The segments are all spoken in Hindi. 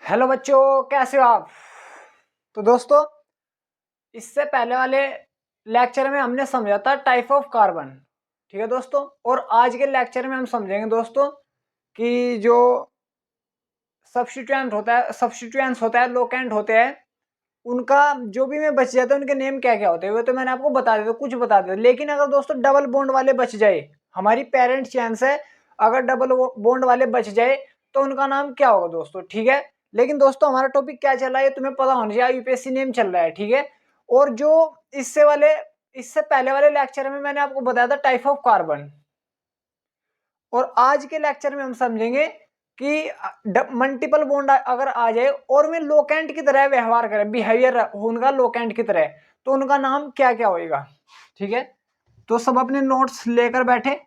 हेलो बच्चों, कैसे हो आप। तो दोस्तों, इससे पहले वाले लेक्चर में हमने समझा था टाइप ऑफ कार्बन। ठीक है दोस्तों, और आज के लेक्चर में हम समझेंगे दोस्तों कि जो सब्स्टिट्यूएंट्स होता है लोकेंट होते हैं, उनका जो भी में बच जाता है उनके नेम क्या क्या होते हैं वो तो मैंने आपको बता दिया, कुछ बता दिया। लेकिन अगर दोस्तों डबल बॉन्ड वाले बच जाए, हमारी पेरेंट चेन्स है, अगर डबल बॉन्ड वाले बच जाए तो उनका नाम क्या होगा दोस्तों। ठीक है, लेकिन दोस्तों हमारा टॉपिक क्या चल रहा है तुम्हें पता होना चाहिए, यूपीएससी नेम चल रहा है। ठीक है, और जो इससे पहले वाले लेक्चर में मैंने आपको बताया था टाइप ऑफ कार्बन, और आज के लेक्चर में हम समझेंगे कि मल्टीपल बॉन्ड अगर आ जाए और वे लोकेंट की तरह व्यवहार करें, बिहेवियर उनका लोकेंट की तरह, तो उनका नाम क्या क्या होएगा। ठीक है, तो सब अपने नोट्स लेकर बैठे।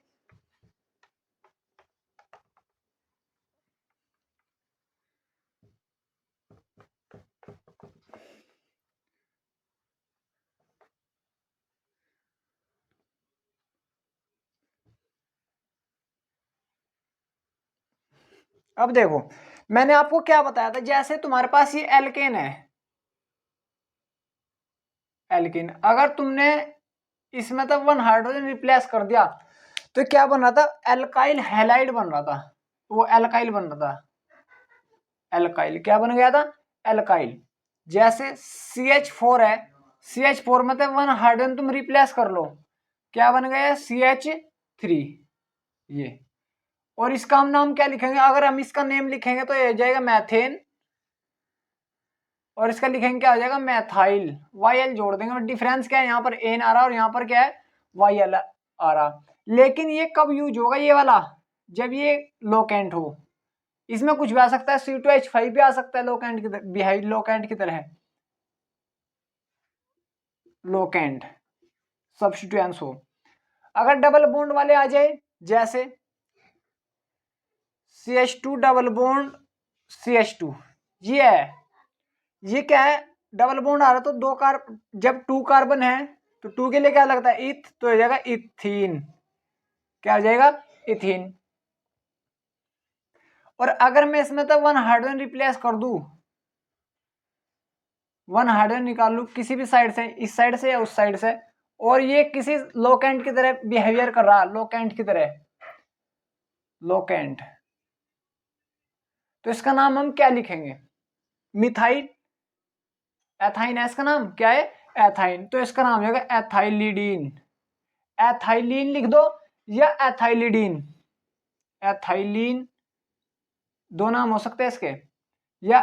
अब देखो, मैंने आपको क्या बताया था, जैसे तुम्हारे पास ये एल्केन है, एल्किन अगर तुमने इसमें तो वन हाइड्रोजन रिप्लेस कर दिया तो क्या बन रहा था, एल्काइल हैलाइड बन रहा था, वो एल्काइल बन रहा था। एल्काइल क्या बन गया था, एल्काइल। जैसे CH4 है, CH4 मतलब वन हाइड्रोजन तुम रिप्लेस कर लो, क्या बन गया CH3 ये। और इसका हम नाम क्या लिखेंगे, अगर हम इसका नेम लिखेंगे तो ये हो जाएगा मैथेन, और इसका लिखेंगे क्या हो जाएगा मैथाइल। YL जोड़ देंगे, और डिफरेंस क्या है, यहाँ पर एन आ रहा और यहाँ पर क्या है YL आ रहा। लेकिन ये कब यूज होगा ये वाला, जब ये लोकेंट हो। इसमें कुछ भी आ सकता है, C2H5 भी आ सकता है लोकेंट की तरह, लोकेंट की तरह, लोकेंट सब्स्टिट्यूएंट्स हो। अगर डबल बॉन्ड वाले आ जाए, जैसे CH2 डबल बॉन्ड CH2, ये है, ये क्या है, डबल बॉन्ड आ रहा तो जब 2 कार्बन है तो 2 के लिए क्या लगता है इथ, तो हो जाएगा इथीन। क्या हो जाएगा, इथीन। और अगर मैं इसमें तो वन हाइड्रोजन रिप्लेस कर दूं, वन हाइड्रोजन निकाल लू किसी भी साइड से, इस साइड से या उस साइड से, और ये किसी लोकेंट की तरह बिहेवियर कर रहा, लोकेंट की तरह, लोकेंट, तो इसका नाम हम क्या लिखेंगे, मिथाइल, एथाइन है इसका नाम, क्या है एथाइन, तो इसका नाम हो जाएगा एथाइलिडीन। एथाइलिन लिख दो या एथाइलिडीन, एथाइलिन दो नाम हो सकते हैं इसके, या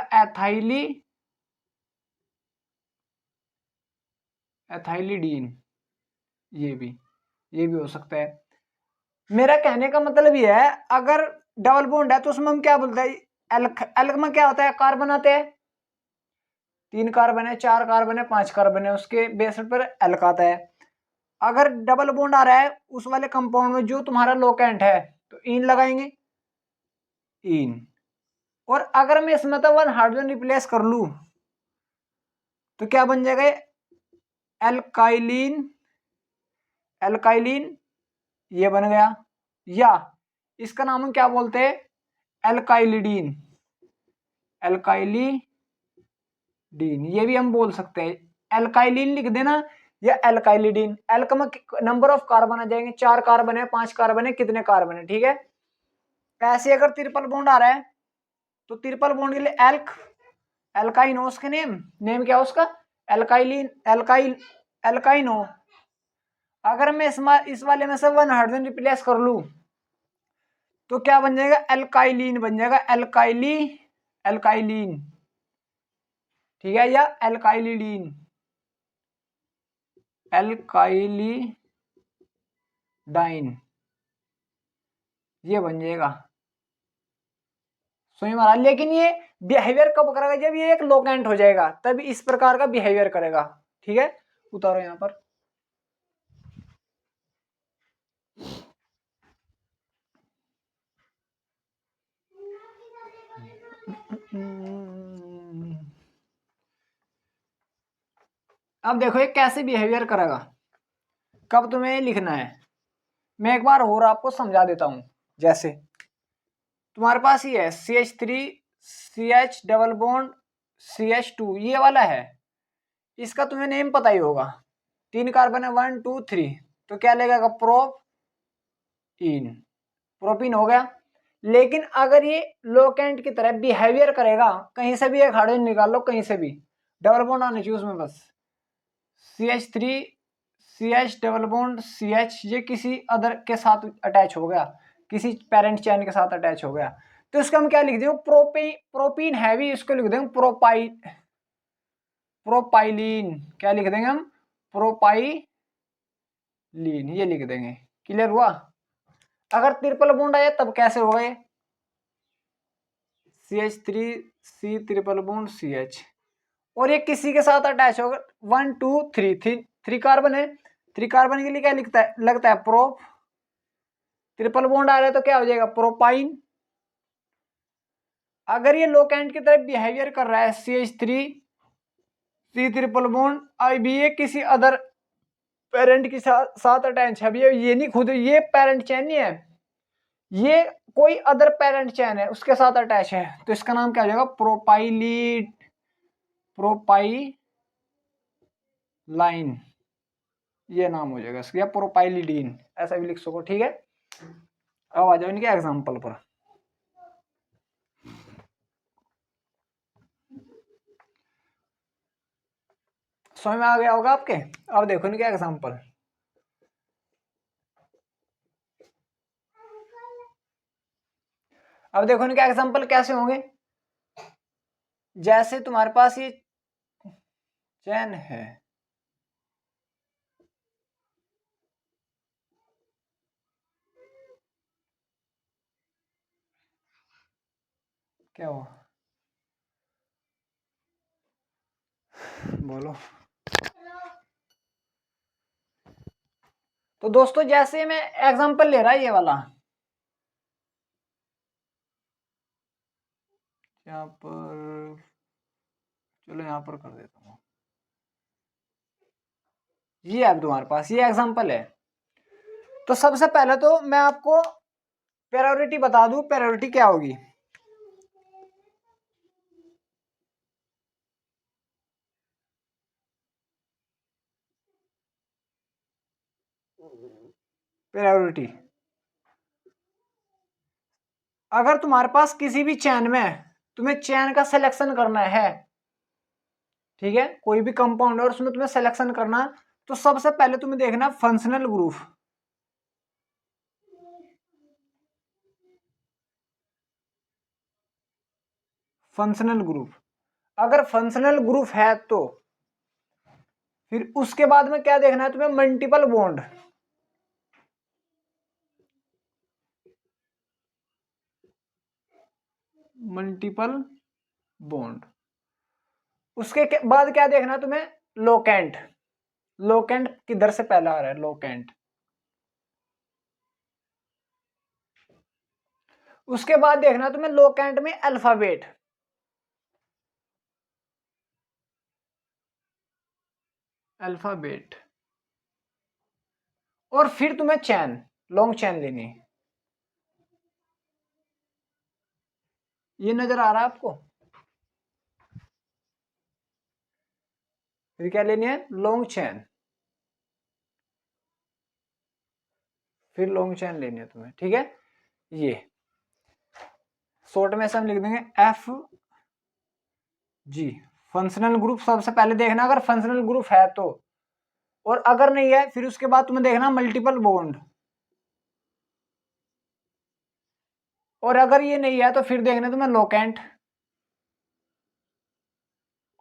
एथाइलिडीन, ये भी हो सकता है। मेरा कहने का मतलब ये है, अगर डबल बॉन्ड है तो उसमें हम क्या बोलते हैं, एल्क में क्या होता है, कार्बन आते हैं, 3 कार्बन है, 4 कार्बन है, 5 कार्बन है, उसके बेस पर एल्क आता है। अगर डबल बॉन्ड आ रहा है उस वाले कंपाउंड में जो तुम्हारा लोकेंट है तो इन लगाएंगे, इन। और अगर मैं इसमें तो वन हाइड्रोजन रिप्लेस कर लू तो क्या बन जाएगा, एल्काइलिन, एल्काइलिन ये बन गया। या इसका नाम हम क्या बोलते हैं, एल्काइलिडीन, एल्काइलिडीन ये भी हम बोल सकते हैं। एल्काइलिन लिख देना या एल्काइलिडीन। एल्क में नंबर ऑफ कार्बन आ जाएंगे, 4 कार्बन है, 5 कार्बन है, कितने कार्बन है। ठीक है, ऐसे अगर ट्रिपल बॉन्ड आ रहा है तो ट्रिपल बॉन्ड के लिए एल्क, एल्काइनो उसके नेम क्या है उसका, एल्काइलिन, एल्काइनो। अगर मैं इस वाले में से वन हाइड्रोजन रिप्लेस कर लू तो क्या बन जाएगा, एल्काइलिन बन जाएगा, एल्काइलिन। ठीक है, या एल्काइलिडीन, एल्काइलिडाइन ये बन जाएगा। समझ में आ रहा, लेकिन ये बिहेवियर कब करेगा, जब ये एक लोकेंट हो जाएगा तब इस प्रकार का बिहेवियर करेगा। ठीक है, उतारो यहां पर। अब देखो ये कैसे बिहेवियर करेगा, कब तुम्हें लिखना है, मैं एक बार और आपको समझा देता हूं। जैसे तुम्हारे पास ये है CH3 CH double bond CH2 ये वाला है, इसका तुम्हें नेम पता ही होगा। 3 कार्बन है, 1 2 3, तो क्या लगेगा? प्रोपीन। प्रोपीन हो गया। लेकिन अगर ये लोकेंट की तरह बिहेवियर करेगा, कहीं से भी एक हाइड्रोजन निकाल लो, कहीं से भी, डबल बॉन्ड आने चाहिए उसमें बस। CH3 CH double bond CH, ये किसी अदर के साथ अटैच हो गया, किसी पेरेंट चेन के साथ अटैच हो गया, तो इसका हम क्या लिख देंगे? प्रोपीन है भी, इसको लिख देंगे प्रोपाइलीन। क्या लिख देंगे हम? प्रोपाइलीन, ये लिख देंगे। क्लियर हुआ? अगर ट्रिपल बॉन्ड आया तब कैसे होगा ये? CH3C ट्रिपल बॉन्ड CH, और ये किसी के साथ अटैच होगा, 1 2 3 3 कार्बन है, 3 कार्बन के लिए क्या लगता है? प्रोप। ट्रिपल बॉन्ड आ रहा है तो क्या हो जाएगा? प्रोपाइन। अगर ये लोकेंट की तरफ बिहेवियर कर रहा है, CH3C ट्रिपल बॉन्ड, अभी ये किसी अदर पेरेंट के साथ अटैच है, ये नहीं, खुद ये पेरेंट चेन नहीं है, ये कोई अदर पेरेंट चेन है उसके साथ अटैच है, तो इसका नाम क्या हो जाएगा? प्रोपाइलाइन, ये नाम हो जाएगा इसका, प्रोपाइलिडीन ऐसा भी लिख सको। ठीक है, अब आ जाओ इनके एग्जांपल पर। समझ में आ गया होगा आपके? अब देखो इनके एग्जांपल। अब देखो इनके एग्जांपल कैसे होंगे। जैसे तुम्हारे पास ये चेन है, क्या हुआ? बोलो। तो दोस्तों जैसे मैं एग्जांपल ले रहा है ये वाला, यहाँ पर, चलो यहाँ पर कर देता हूँ, ये अब तुम्हारे पास ये एग्जांपल है। तो सबसे पहले तो मैं आपको प्रायोरिटी बता दूं, प्रायोरिटी क्या होगी। प्रायोरिटी, अगर तुम्हारे पास किसी भी चेन में तुम्हें चेन का सिलेक्शन करना है, ठीक है, कोई भी कंपाउंड और उसमें तुम्हें सिलेक्शन करना, तो सबसे पहले तुम्हें देखना फंक्शनल ग्रुप। फंक्शनल ग्रुप, अगर फंक्शनल ग्रुप है तो फिर उसके बाद में क्या देखना है तुम्हें? Multiple bond. Multiple bond. उसके बाद क्या देखना है तुम्हें? लोकेंट। लोकेंट किधर से पहला आ रहा है? लोकेंट। उसके बाद देखना तुम्हें लोकेंट में अल्फाबेट। अल्फाबेट, और फिर तुम्हें चैन, लॉन्ग चैन लेनी। ये नजर आ रहा है आपको? फिर क्या लेनी है? Long chain. फिर लॉन्ग चैन लेनी है तुम्हें, ठीक है। ये शॉर्ट में से हम लिख देंगे FG। फंक्शनल ग्रुप सबसे पहले देखना, अगर फंक्शनल ग्रुप है तो, और अगर नहीं है फिर उसके बाद तुम्हें देखना मल्टीपल बॉन्ड, और अगर ये नहीं है तो फिर देखना तुम्हें लोकेंट,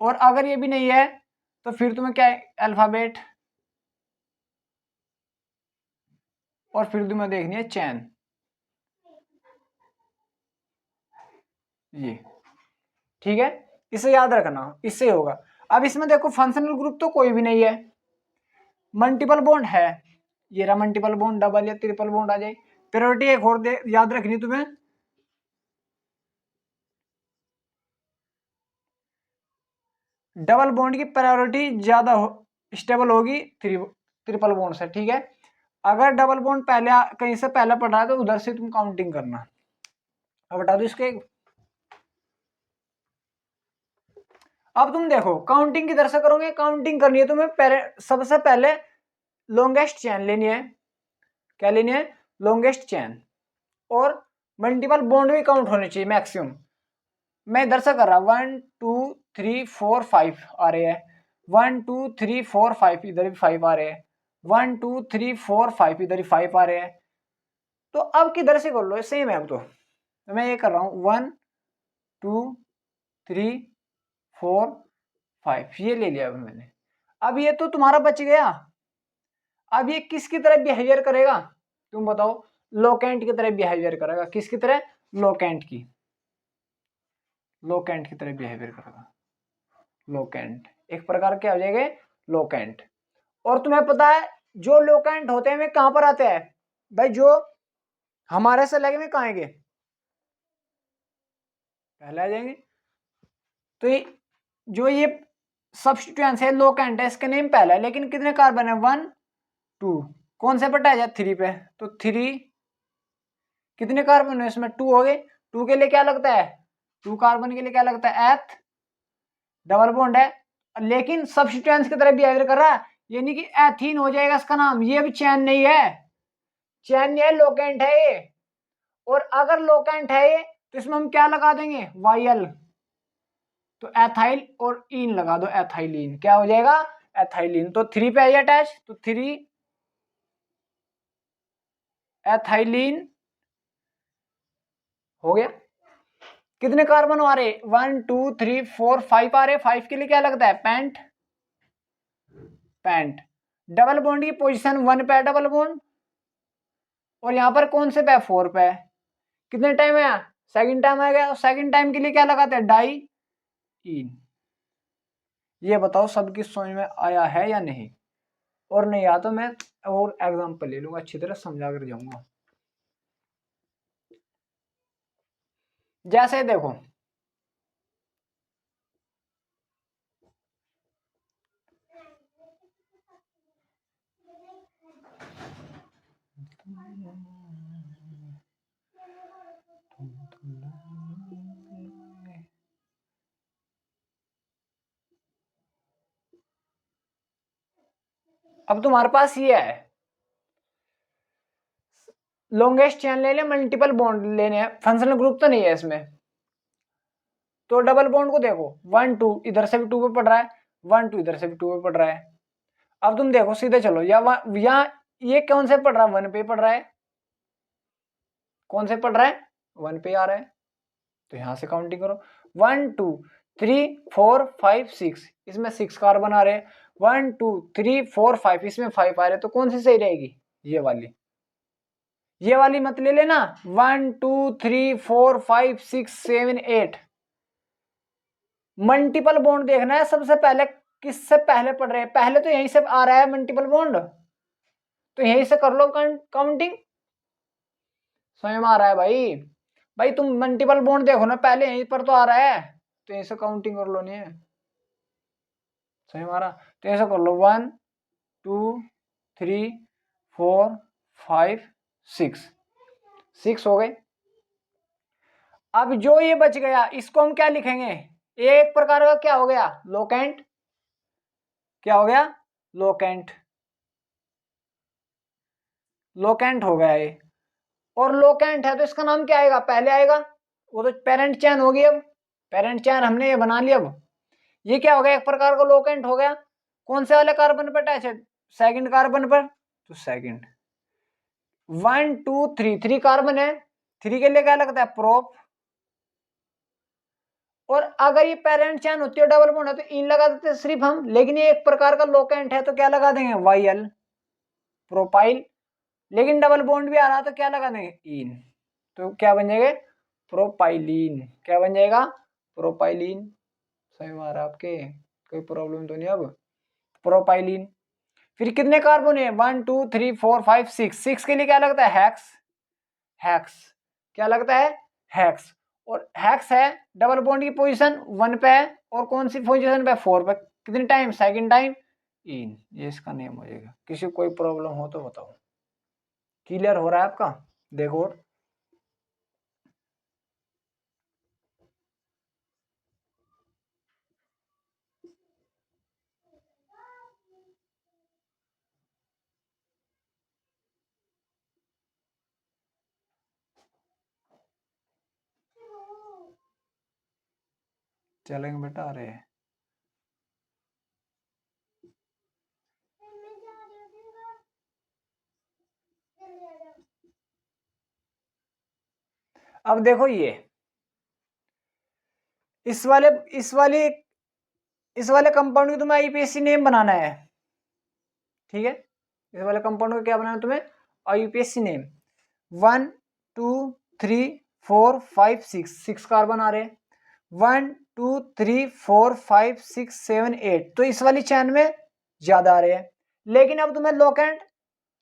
और अगर ये भी नहीं है तो फिर तुम्हें क्या है? अल्फाबेट, और फिर तुम्हें देखनी है चैन। ये ठीक है, इसे याद रखना, इससे होगा। अब इसमें देखो फंक्शनल ग्रुप तो कोई भी नहीं है, मल्टीपल बॉन्ड है, ये रहा मल्टीपल बॉन्ड, डबल या ट्रिपल बॉन्ड आ जाए। प्रायोरिटी एक और याद रखनी तुम्हें, डबल बॉन्ड की प्रायोरिटी ज्यादा स्टेबल होगी ट्रिपल बॉन्ड से, ठीक है। अगर डबल बॉन्ड पहले कहीं से पहले पड़ रहा है तो उधर से तुम काउंटिंग करना। अब बता दो इसके, अब तुम देखो काउंटिंग किधर से करोगे, काउंटिंग करनी है तुम्हें सबसे पहले लॉन्गेस्ट चेन लेनी है। क्या लेनी है? Longest chain. और मल्टीपल बॉन्ड भी काउंट होने चाहिए मैक्सिमम। मैं इधर से कर रहा हूं 1 2 3 4 5 आ रहे हैं, 1 2 3 4 5 इधर भी 5 आ रहे हैं, 1 2 3 4 5 इधर ही 5 आ रहे हैं। तो अब किधर से कर लो, सेम है। अब तो मैं ये कर रहा हूं 1 2 3 4 5 ये ले लिया अब मैंने। अब ये तो तुम्हारा बच गया। अब ये किसकी तरह बिहेवियर करेगा तुम बताओ? लोकेंट की तरह बिहेवियर करेगा। किसकी तरह? लोकेंट की। लोकेंट की तरह बिहेवियर करेगा। लोकेंट एक प्रकार के हो जाएंगे लोकेंट। और तुम्हें पता है जो लोकेंट होते हैं वे कहां पर आते हैं भाई? जो हमारे से लगे में कहां आएंगे? पहले आ जाएंगे। तो ये जो ये सब्स्टिट्यूएंट्स है लोकेंट है, इसके नेम पहला है, लेकिन कितने कार्बन है? 1 2। कौन से पर जाए? 3 पे। तो 3 कितने कार्बन है इसमें? 2 हो गए। 2 के लिए क्या लगता है? 2 कार्बन के लिए क्या लगता है? एथ। डबल बॉन्ड है, लेकिन सब्स्टिट्यूएंट्स की तरह बिहेवियर कर रहा है, यानी कि एथीन हो जाएगा इसका नाम। ये भी चैन नहीं है, चैन नहीं है, लोकेंट है ये। और अगर लोकेंट है ये तो इसमें हम क्या लगा देंगे? वाई। तो एथाइल और इन लगा दो, एथाइलिन। क्या हो जाएगा? एथाइलिन। तो 3 पे आई अटैच, तो 3 एथाइलिन हो गया। कितने कार्बन आ रहे? 1 2 3 4 5 आ रहे। 5 के लिए क्या लगता है? पेंट। पेंट। डबल बॉन्ड की पोजीशन 1 पे है डबल बॉन्ड, और यहां पर कौन से पे? 4 पे। कितने टाइम है? सेकंड टाइम आ गया। सेकंड टाइम के लिए क्या लगाते हैं? डाई इन। ये बताओ सबकी समझ में आया है या नहीं? और नहीं आया तो मैं और एग्जांपल ले लूंगा, अच्छी तरह समझा कर जाऊंगा। जैसे देखो अब तुम्हारे पास ये है, लॉन्गेस्ट चेन ले ले, मल्टीपल बॉन्ड लेने हैं, फंक्शनल ग्रुप तो नहीं है इसमें। तो डबल बॉन्ड को देखो 1 2 इधर से भी 2 पे पड़ रहा है, 1 2 इधर से भी 2 पे पड़ रहा है। अब तुम देखो सीधे चलो, या ये कौन से पड़ रहा है? 1 पे पड़ रहा है। कौन से पड़ रहा है? 1 पे आ रहा है। तो यहां से काउंटिंग करो 1 2 3 4 5 6, इसमें 6 कार्बन आ रहे हैं। 1 2 3 4 5 इसमें 5 आ रहे हैं। तो कौन सी सही रहेगी? ये वाली। ये वाली मत ले लेना। 1 2 3 4 5 6 7 8 मल्टीपल बॉन्ड देखना है सबसे पहले, किससे पहले पड़ रहे हैं? पहले तो यहीं से आ रहा है मल्टीपल बॉन्ड, तो यहीं से कर लो काउंटिंग। समझ में आ रहा है भाई? भाई तुम मल्टीपल बॉन्ड देखो ना, पहले यहीं पर तो आ रहा है, तो यहीं से काउंटिंग कर लो। नहीं है समझ में आ रहा? तो यहीं से कर लो 1 2 3 4 5 6 6 हो गए। अब जो ये बच गया इसको हम क्या लिखेंगे? एक प्रकार का क्या हो गया? लोकेंट। क्या हो गया? लोकेंट। लोकेंट हो गया ये। और लोकेंट है तो इसका नाम क्या आएगा? पहले आएगा, वो तो पेरेंट चैन होगी। अब पेरेंट चैन हमने ये बना लिया। अब ये क्या हो गया? एक प्रकार का लोकेंट हो गया। कौन से वाले कार्बन पर अटैच है? सेकंड कार्बन पर। तो सेकंड 1 2 3 3 कार्बन है, 3 के लिए क्या लगता है? प्रोप। और अगर ये पेरेंट चैन होती है डबल बॉन्ड है तो इन लगा देते सिर्फ हम, लेकिन ये एक प्रकार का लोकेंट है तो क्या लगा देंगे? वाई प्रोपाइल। लेकिन डबल बॉन्ड भी आ रहा तो क्या लगा देंगे? इन। तो क्या बन जाएगा? प्रोपाइलीन। क्या बन जाएगा? प्रोपाइलीन। सही मारा आपके, कोई प्रॉब्लम तो नहीं अब? प्रोपाइलीन। फिर कितने कार्बन है? 1 2 3 4 5 6। 6 के लिए क्या लगता है? हेक्स। हेक्स। क्या लगता है? हेक्स। और हेक्स है, डबल बॉन्ड की पोजीशन 1 पे है, और कौन सी पोजीशन पे? 4 पे। कितने टाइम? Second time in. ये इसका नेम हो जाएगा। किसी को कोई प्रॉब्लम हो तो बताओ। क्लियर हो रहा है आपका? देखो चलेंगे बेटा, आ रहे हैं। अब देखो ये इस वाले कंपाउंड की तुम्हें आईयूपीएसी नेम बनाना है, ठीक है। इस वाले कंपाउंड को क्या बनाना है तुम्हें, आईयूपीएसी नेम। 1 2 3 4 5 6 कार्बन आ रहे हैं। 1 2 3 4 5 6 7 8, तो इस वाली चैन में ज्यादा आ रहे हैं। लेकिन अब तुम्हें लोकेंट,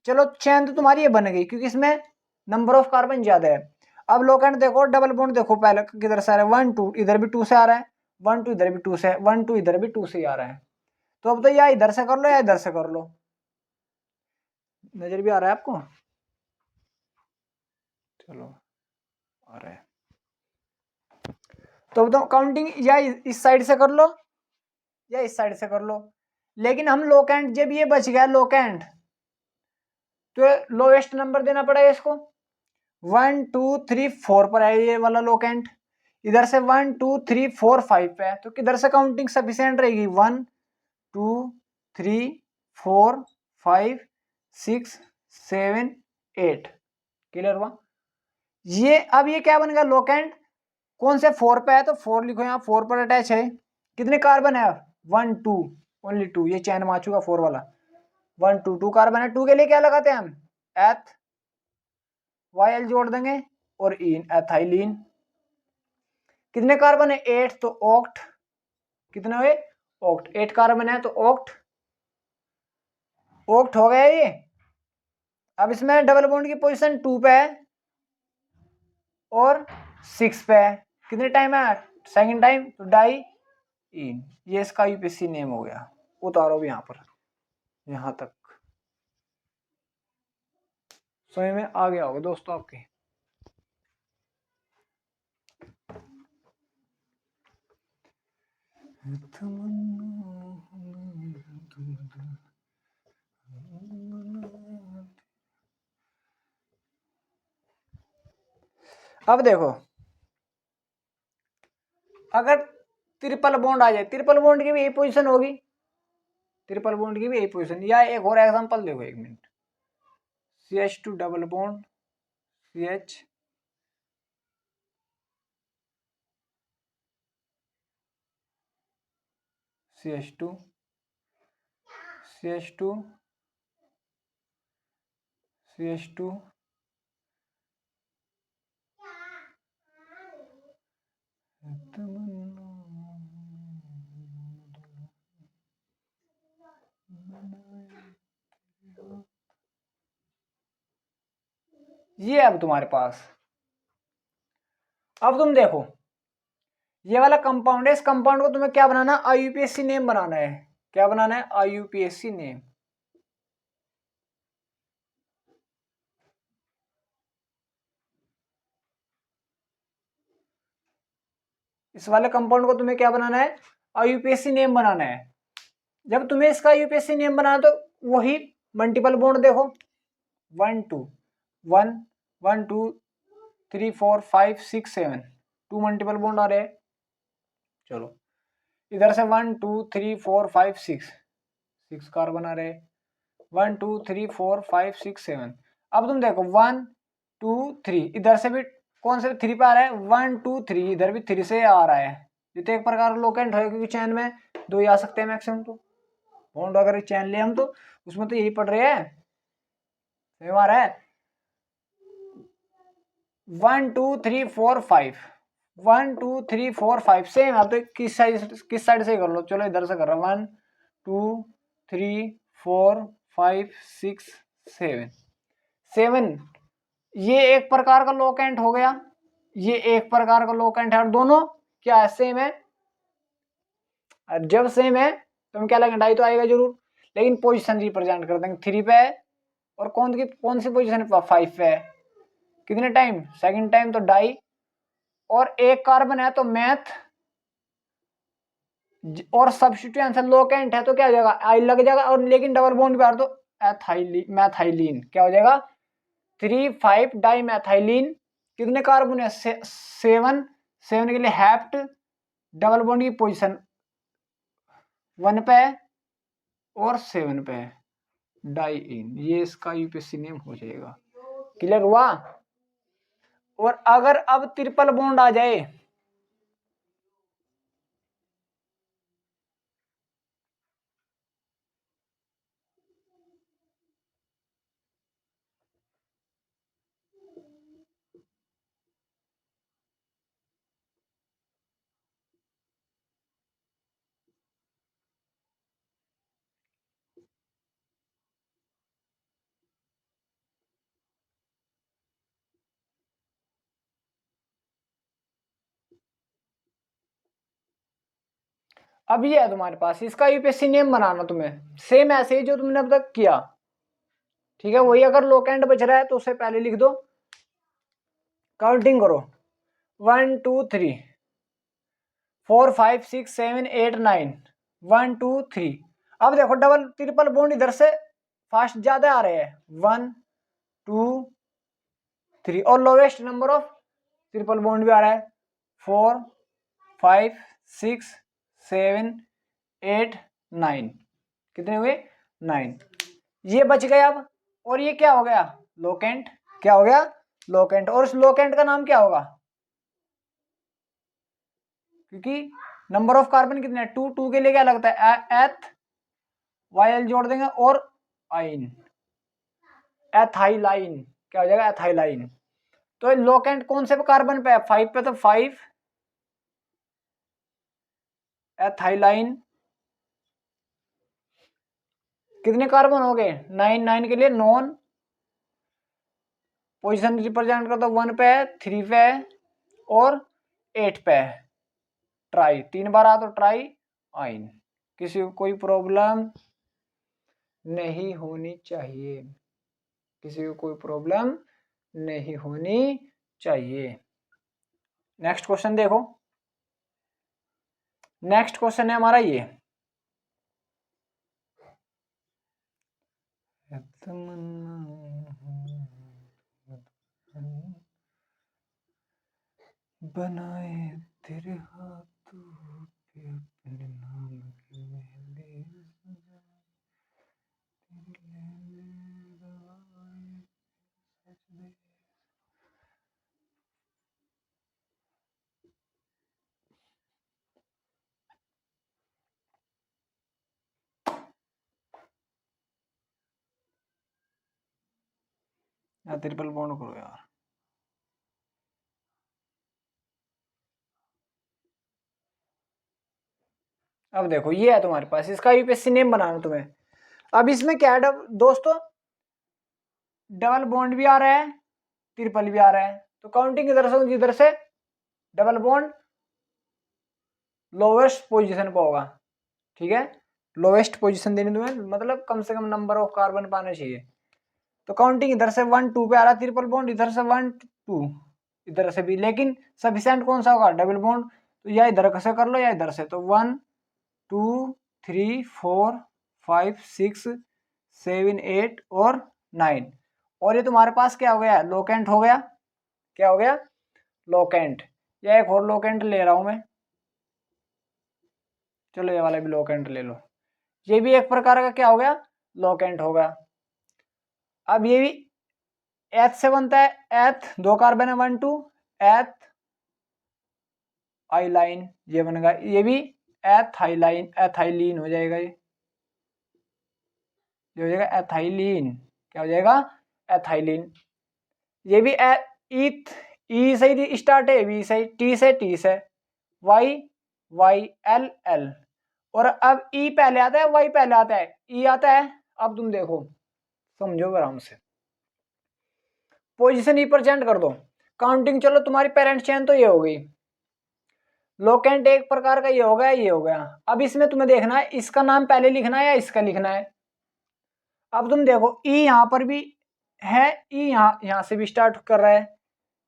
चलो चैन तो तुम्हारी ये बन गई क्योंकि इसमें नंबर ऑफ कार्बन ज्यादा है। अब लोकेंट देखो, डबल बॉन्ड देखो पहले किधर से आ रहा है, 1 2 इधर भी 2 से आ रहा है, 1 2 इधर भी 2 से, 1 2 इधर भी 2 से ही आ रहा है। तो अब तो या इधर से कर लो या इधर से कर लो। नजर भी आ रहा है आपको, चलो आ रहा है। तो अब तो काउंटिंग या इस साइड से कर लो या इस साइड से कर लो। लेकिन हम लोकेंट, जब ये बच गया लोकेंट, तो लोएस्ट नंबर देना पड़ेगा इसको। 1 2 3 4 पर है ये वाला लोकेंट, इधर से 1 2 3 4 5 पे है, तो किधर से काउंटिंग सफिशिएंट रहेगी, 1 2 3 4 5 6 7 8। क्लियर हुआ। ये अब ये क्या बन गया लोकेंट, कौन से 4 पे है, तो 4 लिखो, यहाँ 4 पर अटैच है। कितने कार्बन है, 1 2, ओनली 2, ये चैन में आ चुका 4 वाला। 1 2 2 कार्बन है, 2 के लिए क्या लगाते हैं हम, एथ वाई जोड़ देंगे और इन, एथाइलिन। कितने कार्बन है, 8, तो ऑक्ट। कितने हुए, ऑक्ट, 8 कार्बन है तो ऑक्ट, ऑक्ट हो गया ये। अब इसमें डबल बॉन्ड की पोजीशन 2 पे है और 6 पे है। कितने टाइम है, सेकंड टाइम, तो डाई इन। ये इसका यूपीएससी नेम हो गया। उतारो भी यहाँ पर, यहाँ तक समझ में आ गया होगा दोस्तों आपके। अब देखो, अगर ट्रिपल बॉन्ड आ जाए, ट्रिपल बॉन्ड की भी यही पोजीशन होगी, ट्रिपल बॉन्ड की भी यही पोजीशन। या एक और एग्जांपल देखो, एक minute, CH2 double bond CH CH2 CH2 CH2 ये अब तुम्हारे पास, अब तुम देखो ये वाला कंपाउंड है, इस कंपाउंड को तुम्हें क्या बनाना है, आईयूपीएसी नेम बनाना है। क्या बनाना है, आईयूपीएसी नेम। इस वाले कंपाउंड को तुम्हें क्या बनाना है, आईयूपीएसी नेम बनाना है। जब तुम्हें इसका आईयूपीएसी नेम बनाना तो वही मल्टीपल बॉन्ड देखो, 1 2 1 1 2 3 4 5 6 7, 2 मल्टीपल बॉन्ड आ रहे हैं। चलो इधर से 1 2 3 4 5 6 कार्बन आ रहे हैं। 1 2 3 4 5 6 7। अब तुम देखो 1 2 3, इधर से भी कौन से 3 पे आ रहा है, 1 2 3, इधर भी 3 से आ रहा है। ये तो एक प्रकार लोकेंट है क्योंकि चैन में 2 ही आ सकते हैं मैक्सिमम। तो बॉन्ड अगर चैन ले हम तो उसमें तो यही पड़ रहे हैं, सही बात है। 1 2 3 4 5, 1 2 3 4 5 सेम। अब तो किस साइड से कर लो, चलो इधर से कर रहा हूँ, 1 2 3 4 5 6 7 7। ये एक प्रकार का लोकेंट हो गया, ये एक प्रकार का लोकेंट है, और दोनों क्या है, सेम है। और जब सेम है तो हम क्या लगेंगे, डाई तो आएगा जरूर, लेकिन पोजीशन रिप्रेजेंट कर देंगे, 3 पे है और कौन सी पोजीशन पे, 5 पे है। कितने टाइम, सेकंड टाइम, तो डाई। और एक कार्बन है तो मैथ, और सब्स्टिट्यूएंट लोकेंट है तो क्या हो जाएगा, आई लग जाएगा। और लेकिन डबल बॉन्ड पे आ तो एथाइलिन, मैथाइलिन क्या हो जाएगा, 3 5 डाई मैथाइलिन। कितने कार्बन है, 7 7 के लिए हैप्ट डबल बॉन्ड की पोजीशन 1 पे और 7 पे डाई इन, ये इसका यूपीएससी नेम हो जाएगा। क्लियर हुआ। और अगर अब ट्रिपल बॉन्ड आ जाए, अब ये है तुम्हारे पास, इसका यूपीएससी नेम बनाना तुम्हें सेम ऐसे ही जो तुमने अब तक किया, ठीक है। वही अगर लोकेंट बच रहा है तो उसे पहले लिख दो, काउंटिंग करो 1 2 3 4 5 6 7 8 9 1 2 3। अब देखो डबल ट्रिपल बॉन्ड इधर से फास्ट ज्यादा आ रहे हैं 1 2 3, और lowest number of triple bond भी आ रहा है 4 5 6 7 8 9। कितने हुए 9। ये बच गए अब। और ये क्या हो गया लोकेंट, क्या हो गया लोकेंट। और उस लोकेंट का नाम क्या होगा, क्योंकि नंबर ऑफ कार्बन कितने हैं 2, 2 के लिए क्या लगता है एथ, वाई जोड़ देंगे और आइन, एथाइलाइन, क्या हो जाएगा एथाइलाइन। तो लोकेंट कौन से कार्बन पे है 5 पे, तो 5 एथाइलाइन। कितने कार्बन हो गए 9, 9 के लिए नॉन, पोजीशन रिप्रेजेंट करता 1 पे है, 3 पे है और 8 पे है ट्राई, 3 बार आ तो ट्राई आइन। किसी को कोई प्रॉब्लम नहीं होनी चाहिए, किसी को कोई प्रॉब्लम नहीं होनी चाहिए। नेक्स्ट क्वेश्चन देखो, नेक्स्ट क्वेश्चन है हमारा ये, बनाए तेरे हाथों पे अपने नाम की मेहंदी, ट्रिपल बॉन्ड करो यार। अब देखो ये है तुम्हारे पास, इसका यूपीएससी नेम बनाना तुम्हें। अब इसमें क्या है दोस्तों, डबल बॉन्ड भी आ रहा है ट्रिपल भी आ रहा है, तो काउंटिंग इधर से जिधर से डबल बॉन्ड लोवेस्ट पोजीशन पर होगा, ठीक है। लोवेस्ट पोजीशन देनी तुम्हें, मतलब कम से कम नंबर ऑफ कार्बन पाना चाहिए। तो काउंटिंग इधर से 1 2 पे आ रहा है ट्रिपल बॉन्ड, इधर से 1 2, इधर से भी, लेकिन सफिशिएंट कौन सा होगा डबल बॉन्ड। तो या इधर से कर लो या इधर से, तो 1 2 3 4 5 6 7 8 और 9। और ये तुम्हारे पास क्या हो गया लोकेंट हो गया, क्या हो गया लोकेंट। या एक और लोकेंट ले रहा हूं मैं, चलो ये वाला भी लोकेंट ले लो, ये भी एक प्रकार का क्या हो गया लोकेंट होगा। अब ये भी एथ से बनता है, एथ 2 कार्बन है 1 2, एथ आइलाइन ये बनेगा, ये भी एथाइलाइन एथाइलिन हो जाएगा, ये हो जाएगा एथाइलिन, क्या हो जाएगा एथाइलिन। ये भी ईथ, ई से स्टार्ट है, वी से, टी से, वाई वाई एल एल। और अब ई पहले आता है वाई पहले आता है, ई आता है। अब तुम देखो समझो आराम से, पोजीशन ई पर चेंज कर दो, काउंटिंग चलो तुम्हारी पेरेंट चेन तो ये हो गई, लोकेंट एक प्रकार का ये हो गया, ये हो गया। अब इसमें तुम्हें देखना है इसका नाम पहले लिखना है या इसका लिखना है। अब तुम देखो ई यहां पर भी है, ई यहां से भी स्टार्ट कर रहा है,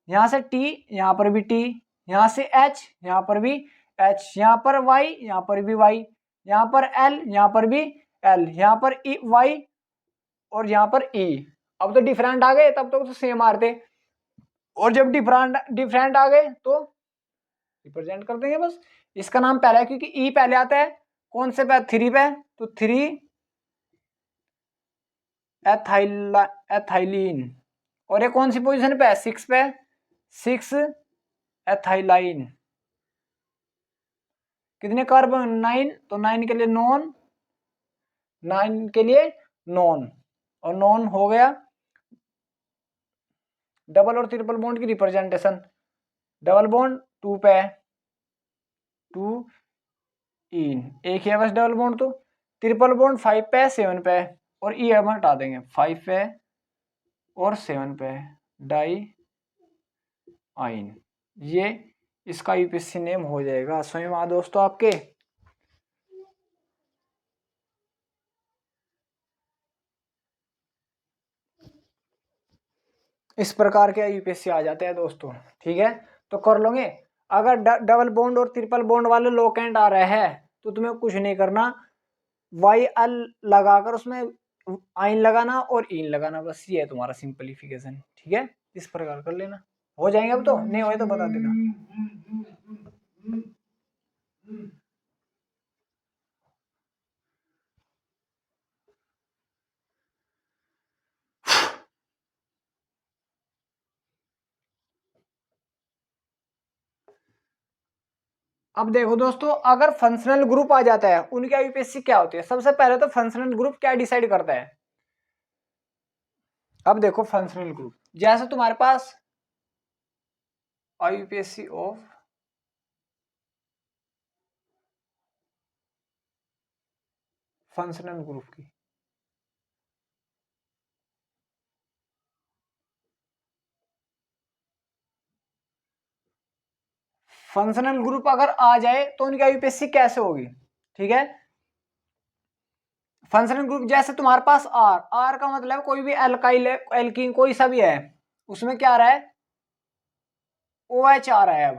यहां से टी, यहां पर भी टी, यहां से एच, यहां पर भी एच, यहां पर वाई, यहां पर भी वाई, यहां पर एल, यहां पर भी एल, यहां पर ई वाई और यहां पर ई। अब तो डिफरेंट आ गए, तब तो सेम आ रहे थे, और जब डिफरेंट डिफरेंट आ गए तो रिप्रेजेंट कर देंगे बस। इसका नाम पहला है क्योंकि ई पहले आता है, कौन से पे, 3 पे, तो 3 एथाइलीन। और ये कौन सी पोजीशन पे है, 6 पे, 6 एथाइलाइन। कितने कार्बन, 9, तो 9 के लिए नॉन, 9 के लिए नॉन, और नॉन हो गया। डबल और ट्रिपल बॉन्ड की रिप्रेजेंटेशन, डबल बॉन्ड 2 पे, 2 इन, एक ही है बस डबल बॉन्ड, तो ट्रिपल बॉन्ड 5 पे, 7 पे, और ई हम हटा देंगे, 5 पे और 7 पे, डाई आइन। ये इसका यूपीएससी नेम हो जाएगा। स्वयं दोस्तों आपके इस प्रकार के यूपीएससी आ जाते हैं दोस्तों, ठीक है। तो कर लोगे। अगर डबल बॉन्ड और ट्रिपल बॉन्ड वाले लोकेंट आ रहे हैं तो तुम्हें कुछ नहीं करना, वाई एल लगाकर उसमें आइन लगाना और इन लगाना, बस ये है तुम्हारा सिंपलीफिकेशन, ठीक है। इस प्रकार कर लेना, हो जाएंगे। अब तो नहीं होए तो बता देना। अब देखो दोस्तों, अगर फंक्शनल ग्रुप आ जाता है उनकी यूपीएससी क्या होती है। सबसे पहले तो फंक्शनल ग्रुप क्या डिसाइड करता है। अब देखो फंक्शनल ग्रुप, जैसे तुम्हारे पास यूपीएससी ऑफ फंक्शनल ग्रुप की, फंक्शनल ग्रुप अगर आ जाए तो उनकी यूपीएससी कैसे होगी, ठीक है। फंक्शनल ग्रुप जैसे तुम्हारे पास आर, आर का मतलब कोई भी एल्काइल एल्कीन कोई सा भी है, उसमें क्या आ रहा है, ओ एच आ रहा है। अब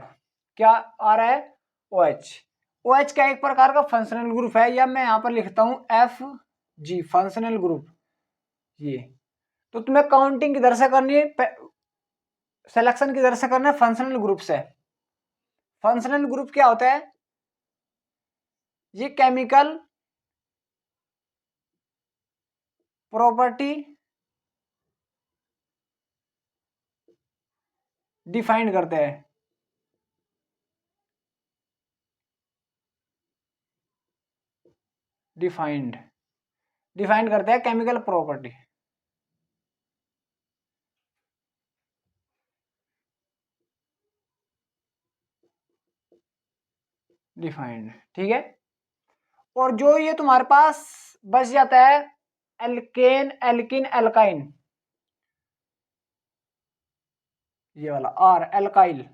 क्या आ रहा है, ओ एच। ओ एच का एक प्रकार का फंक्शनल ग्रुप है, या मैं यहां पर लिखता हूं एफ जी, फंक्शनल ग्रुप। ये तो तुम्हें काउंटिंग किधर से करनी है, सिलेक्शन किधर से करना है, फंक्शनल ग्रुप से। फंक्शनल ग्रुप क्या होता है, ये केमिकल प्रॉपर्टी डिफाइन करते हैं। डिफाइंड डिफाइन करते हैं केमिकल प्रॉपर्टी। डिफाइंड, ठीक है। और जो ये तुम्हारे पास बच जाता है, एल्केन एल्किन एल्काइन, ये वाला आर, एल्काइल,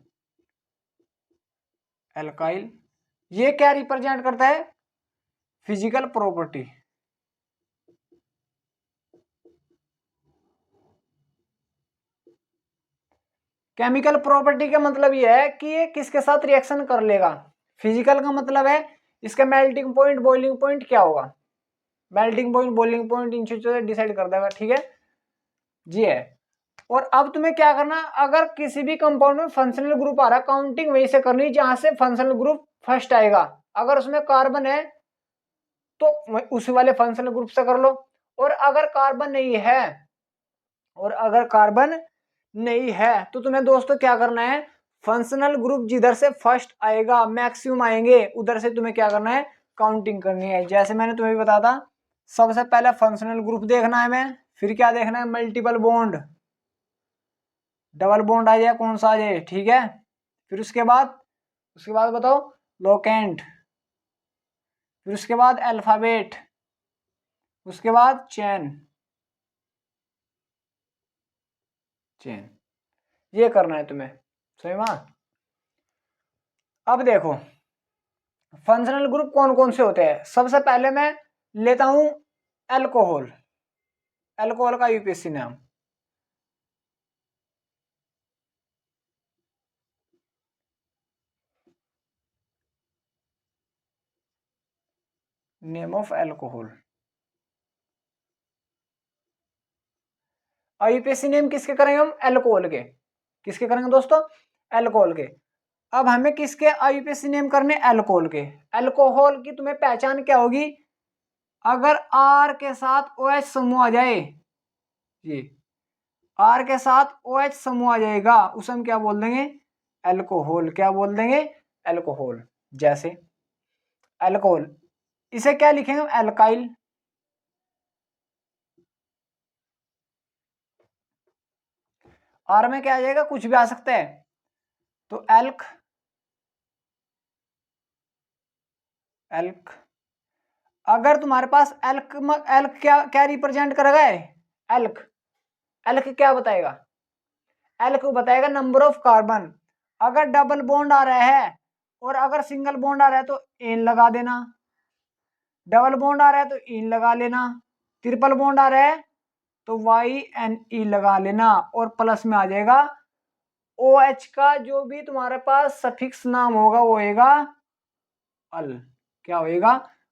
एल्काइल, ये क्या रिप्रेजेंट करता है, फिजिकल प्रॉपर्टी। केमिकल प्रॉपर्टी का मतलब ये है कि ये किसके साथ रिएक्शन कर लेगा। फिजिकल का मतलब है इसका मेल्टिंग पॉइंट, बॉइलिंग पॉइंट क्या होगा, melting point, boiling point in चीजों से डिसाइड कर देगा, ठीक है जी है। और अब तुम्हें क्या करना, अगर किसी भी कंपाउंड में फंक्शनल ग्रुप आ रहा है, काउंटिंग वहीं से करनी जहां से फंक्शनल ग्रुप फर्स्ट आएगा। अगर उसमें कार्बन है तो उस वाले फंक्शनल ग्रुप से कर लो, और अगर कार्बन नहीं है, और अगर कार्बन नहीं है तो तुम्हें दोस्तों क्या करना है, फंक्शनल ग्रुप जिधर से फर्स्ट आएगा, मैक्सिमम आएंगे, उधर से तुम्हें क्या करना है, काउंटिंग करनी है। जैसे मैंने तुम्हें बताया था, सबसे पहले फंक्शनल ग्रुप देखना है मैं, फिर क्या देखना है, मल्टीपल बॉन्ड, डबल बॉन्ड आ जाए कौन सा आ जाए, ठीक है। फिर उसके बाद बताओ लोकेंट, फिर उसके बाद अल्फाबेट, उसके बाद चेन, चेन, ये करना है तुम्हें, सही बात। अब देखो फंक्शनल ग्रुप कौन कौन से होते हैं। सबसे पहले मैं लेता हूं अल्कोहल, अल्कोहल का यूपीएससी नाम, name of alcohol. UPSC name किसके करेंगे हम, अल्कोहल के। किसके करेंगे दोस्तों, अल्कोहल के। अब हमें किसके आईयूपीएसी नेम करने, अल्कोहल के। अल्कोहल की तुम्हें पहचान क्या होगी, अगर आर के साथ OH समूह आ जाए, ये आर के साथ OH समूह आ जाएगा उसे हम क्या बोल देंगे, अल्कोहल। क्या बोल देंगे, अल्कोहल। जैसे अल्कोहल, इसे क्या लिखेंगे हम, एल्काइल। आर में क्या आ जाएगा, कुछ भी आ सकता है, तो एल्क, एल्क। अगर तुम्हारे पास एल्क, एल्क क्या क्या रिप्रेजेंट करेगा है, एल्क, एल्क क्या बताएगा, एल्क बताएगा नंबर ऑफ कार्बन। अगर डबल बॉन्ड आ रहा है और अगर सिंगल बॉन्ड आ रहा है तो एन लगा देना, डबल बॉन्ड आ रहा है तो इन लगा लेना, ट्रिपल बॉन्ड आ रहा है तो YNE लगा लेना, और प्लस में आ जाएगा OH का जो भी तुम्हारे पास सफिक्स नाम होगा वो होएगा अल। क्या होएगा,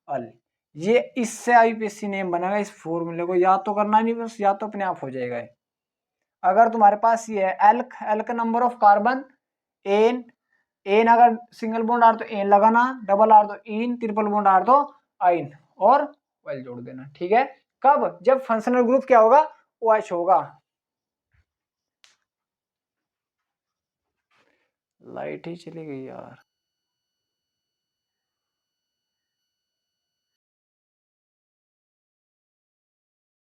अल। ये इससे आईयूपीएसी नेम बनेगा। इस फॉर्मूले को याद तो करना नहीं, बस याद तो अपने आप हो जाएगा। अगर तुम्हारे पास ये है alk, alk number of carbon, ane, ane अगर सिंगल बॉन्ड आर तो एन लगाना, डबल आर तो इन, ट्रिपल बॉन्ड आर तो आइन, और वेल जोड़ देना। ठीक है, कब, जब फंक्शनल ग्रुप क्या होगा, OH होगा। लाइट ही चली गई यार।